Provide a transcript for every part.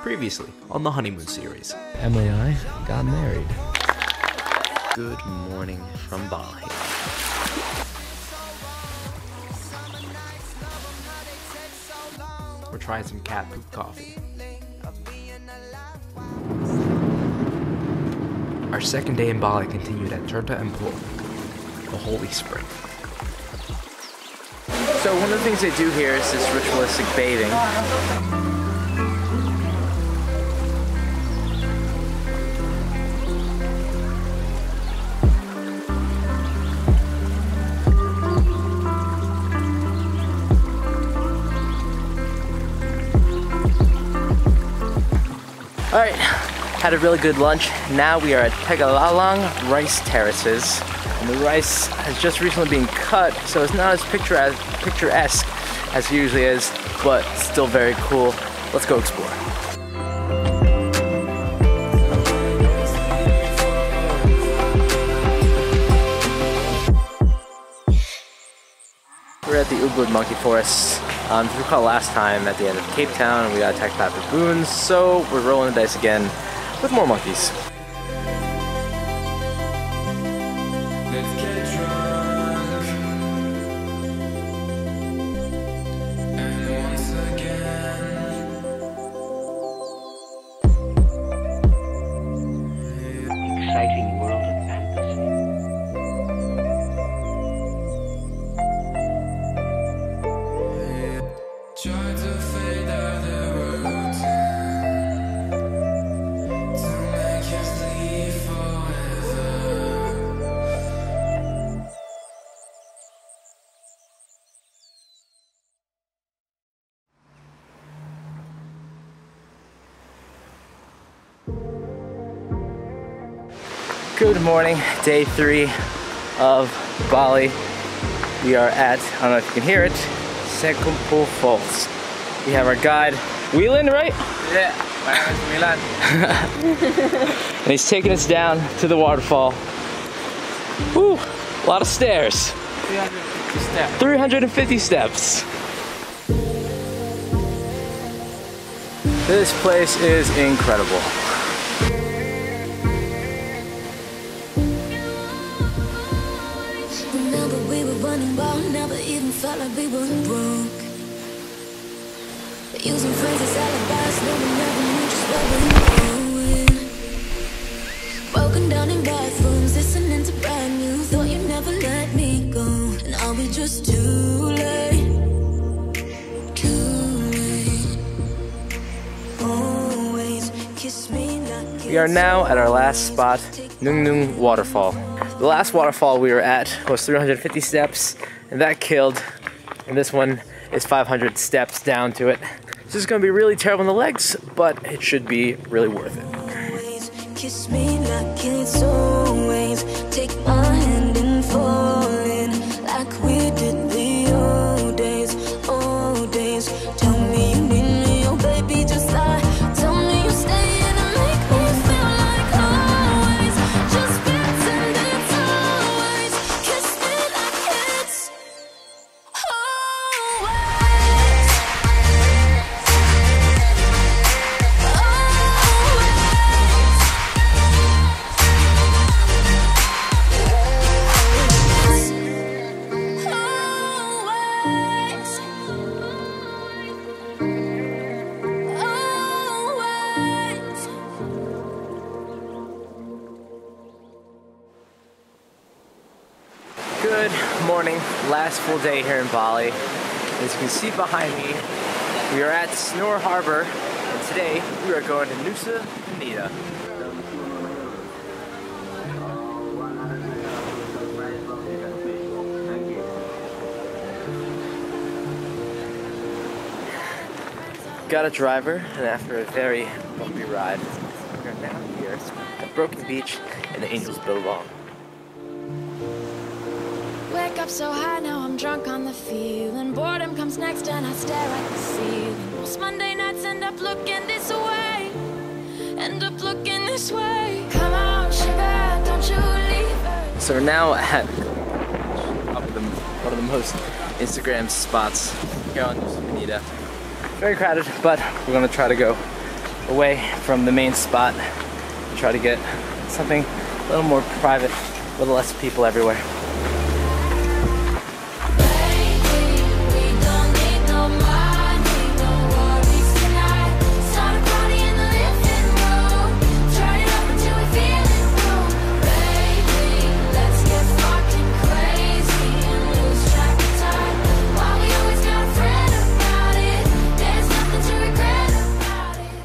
Previously on the Honeymoon Series. Emily and I got married. Good morning from Bali. We're trying some cat poop coffee. Our second day in Bali continued at Tirta and Pul, the holy spring. So one of the things they do here is this ritualistic bathing. Alright, had a really good lunch. Now we are at Tegalalang Rice Terraces. And the rice has just recently been cut, so it's not as picturesque as it usually is, but still very cool. Let's go explore. We're at the Ubud Monkey Forest. If you recall last time at the end of Cape Town, we got attacked by baboons, so we're rolling the dice again with more monkeys. Let's get drunk, and once again, Exciting world of fantasy. try to fade out the routine, to make us leave forever. Good morning, day 3 of Bali. We are at, I don't know if you can hear it, Waterfalls. We have our guide, Whelan, right? Yeah, my name is Milan. And he's taking us down to the waterfall. Woo, a lot of stairs. 350 steps. 350 steps. This place is incredible. Remember we were running wild, never even felt like we were broke. Using friends as alibis, no one ever knew just where we were going. Broken down in bathrooms, listening to brand new. Thought you'd never let me go, and I'll be just too late. Too late. Always kiss me like We are now at our last spot, Nung Nung Waterfall. The last waterfall we were at was 350 steps, and that killed. And this one is 500 steps down to it. This is going to be really terrible on the legs, but it should be really worth it. always kiss me like it's always. Take my hand and fall in like we did the old days, old days. Tell me you need me, oh baby, just lie. Tell me you stay and make me feel like always. Just pretend it's always. Kiss me like it's always. Good morning, last full day here in Bali. As you can see behind me, we are at Snore Harbor, and today we are going to Nusa Penida. Got a driver, and after a very bumpy ride, we are now here at Broken Beach and the Angels Billabong. Wake up so high, now I'm drunk on the feeling. Boredom comes next and I stare at the ceiling. Most Monday nights end up looking this way. End up looking this way. Come on, sugar, don't you leave us. So we're now at one of the most Instagram spots here on Nusa Penida. Very crowded, but we're gonna try to go away from the main spot and try to get something a little more private with less people everywhere.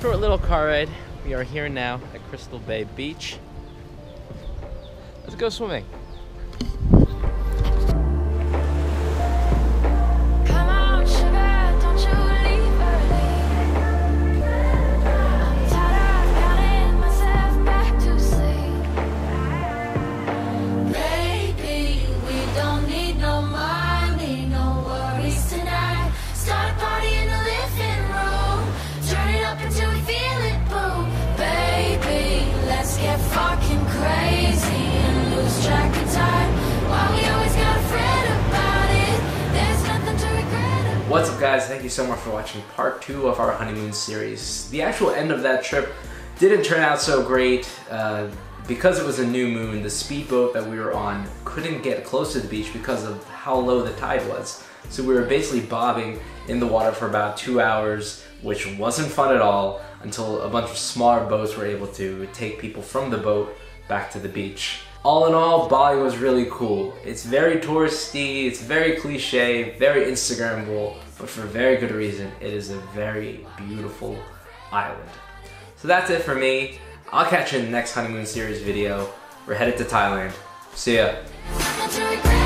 Short little car ride. We are here now at Crystal Bay Beach. Let's go swimming. Come on, sugar, don't you leave early. I'm tired of counting myself back to sleep. Baby, we don't need no money, no worries tonight. Start a party in the living room. Turn it up until we feel it, boom. Baby, let's get fucking crazy and lose track of time. While we always got a friend about it, there's nothing to regret. What's up, guys? Thank you so much for watching part 2 of our honeymoon series. The actual end of that trip didn't turn out so great. Because it was a new moon, the speedboat that we were on couldn't get close to the beach because of how low the tide was. So we were basically bobbing in the water for about 2 hours, which wasn't fun at all, until a bunch of smaller boats were able to take people from the boat back to the beach. All in all, Bali was really cool. It's very touristy, it's very cliche, very Instagrammable, but for a very good reason. It is a very beautiful island. So that's it for me. I'll catch you in the next honeymoon series video. We're headed to Thailand. See ya. Nothing to regret.